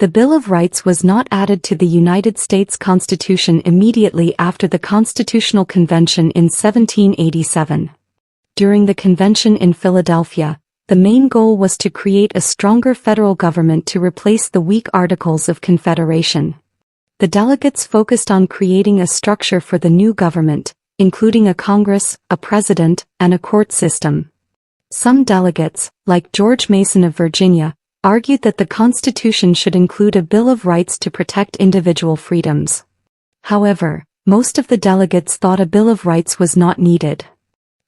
The Bill of Rights was not added to the United States Constitution immediately after the Constitutional Convention in 1787. During the convention in Philadelphia, the main goal was to create a stronger federal government to replace the weak Articles of Confederation. The delegates focused on creating a structure for the new government, including a Congress, a president, and a court system. Some delegates, like George Mason of Virginia, argued that the Constitution should include a Bill of Rights to protect individual freedoms. However, most of the delegates thought a Bill of Rights was not needed.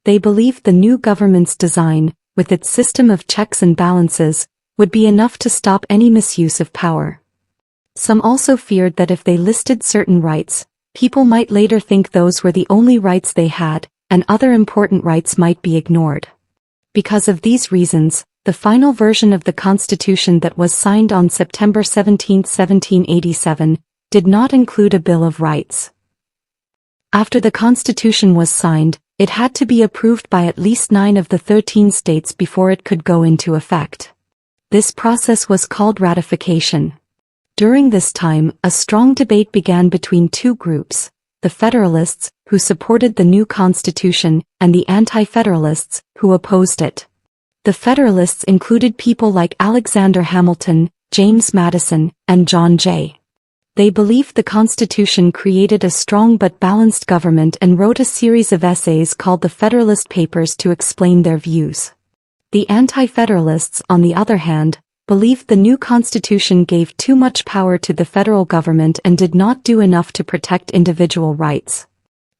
They believed the new government's design, with its system of checks and balances, would be enough to stop any misuse of power. Some also feared that if they listed certain rights, people might later think those were the only rights they had, and other important rights might be ignored. Because of these reasons, the final version of the Constitution that was signed on September 17, 1787, did not include a Bill of Rights. After the Constitution was signed, it had to be approved by at least 9 of the 13 states before it could go into effect. This process was called ratification. During this time, a strong debate began between two groups, the Federalists, who supported the new Constitution, and the Anti-Federalists, who opposed it. The Federalists included people like Alexander Hamilton, James Madison, and John Jay. They believed the Constitution created a strong but balanced government and wrote a series of essays called the Federalist Papers to explain their views. The Anti-Federalists, on the other hand, believed the new Constitution gave too much power to the federal government and did not do enough to protect individual rights.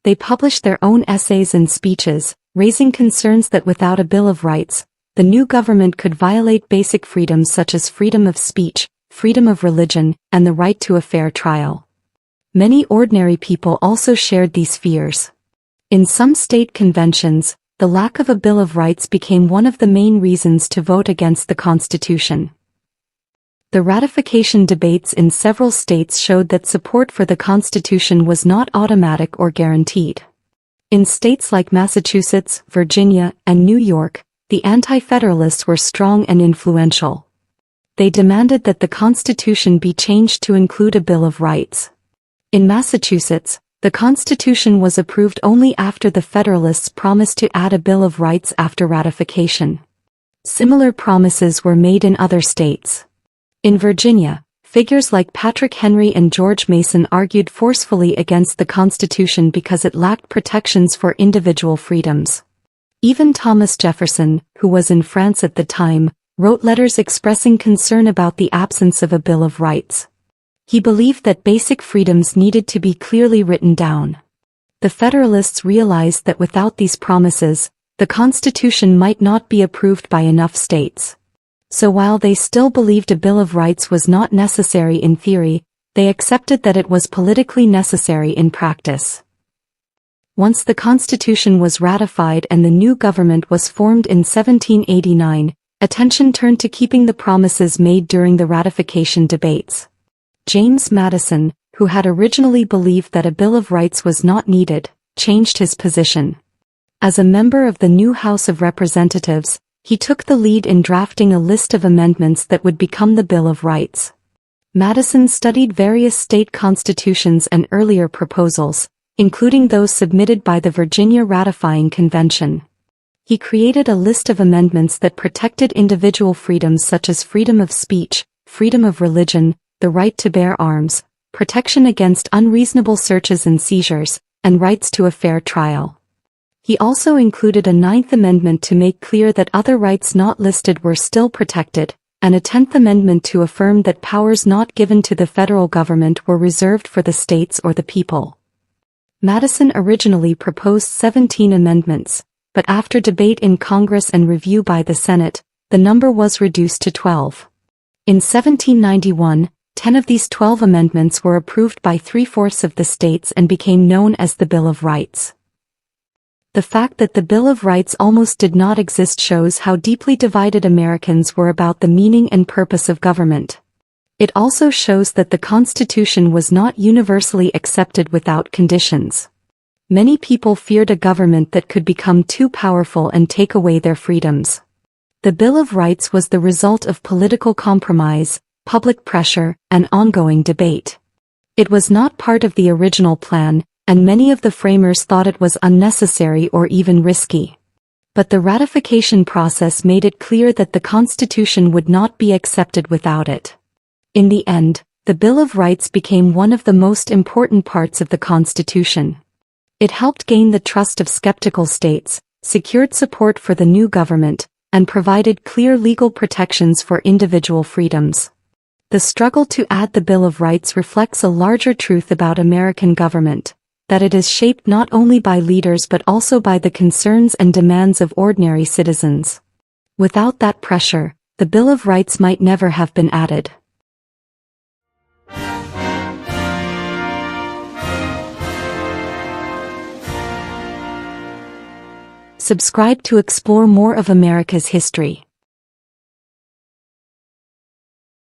They published their own essays and speeches, raising concerns that without a Bill of Rights, the new government could violate basic freedoms such as freedom of speech, freedom of religion, and the right to a fair trial. Many ordinary people also shared these fears. In some state conventions, the lack of a Bill of Rights became one of the main reasons to vote against the Constitution. The ratification debates in several states showed that support for the Constitution was not automatic or guaranteed. In states like Massachusetts, Virginia, and New York, the Anti-Federalists were strong and influential. They demanded that the Constitution be changed to include a Bill of Rights. In Massachusetts, the Constitution was approved only after the Federalists promised to add a Bill of Rights after ratification. Similar promises were made in other states. In Virginia, figures like Patrick Henry and George Mason argued forcefully against the Constitution because it lacked protections for individual freedoms. Even Thomas Jefferson, who was in France at the time, wrote letters expressing concern about the absence of a Bill of Rights. He believed that basic freedoms needed to be clearly written down. The Federalists realized that without these promises, the Constitution might not be approved by enough states. So while they still believed a Bill of Rights was not necessary in theory, they accepted that it was politically necessary in practice. Once the Constitution was ratified and the new government was formed in 1789, attention turned to keeping the promises made during the ratification debates. James Madison, who had originally believed that a Bill of Rights was not needed, changed his position. As a member of the new House of Representatives, he took the lead in drafting a list of amendments that would become the Bill of Rights. Madison studied various state constitutions and earlier proposals, including those submitted by the Virginia Ratifying Convention. He created a list of amendments that protected individual freedoms such as freedom of speech, freedom of religion, the right to bear arms, protection against unreasonable searches and seizures, and rights to a fair trial. He also included a 9th Amendment to make clear that other rights not listed were still protected, and a 10th Amendment to affirm that powers not given to the federal government were reserved for the states or the people. Madison originally proposed 17 amendments, but after debate in Congress and review by the Senate, the number was reduced to 12. In 1791, 10 of these 12 amendments were approved by 3/4 of the states and became known as the Bill of Rights. The fact that the Bill of Rights almost did not exist shows how deeply divided Americans were about the meaning and purpose of government. It also shows that the Constitution was not universally accepted without conditions. Many people feared a government that could become too powerful and take away their freedoms. The Bill of Rights was the result of political compromise, public pressure, and ongoing debate. It was not part of the original plan, and many of the framers thought it was unnecessary or even risky. But the ratification process made it clear that the Constitution would not be accepted without it. In the end, the Bill of Rights became one of the most important parts of the Constitution. It helped gain the trust of skeptical states, secured support for the new government, and provided clear legal protections for individual freedoms. The struggle to add the Bill of Rights reflects a larger truth about American government, that it is shaped not only by leaders but also by the concerns and demands of ordinary citizens. Without that pressure, the Bill of Rights might never have been added. Subscribe to explore more of America's history.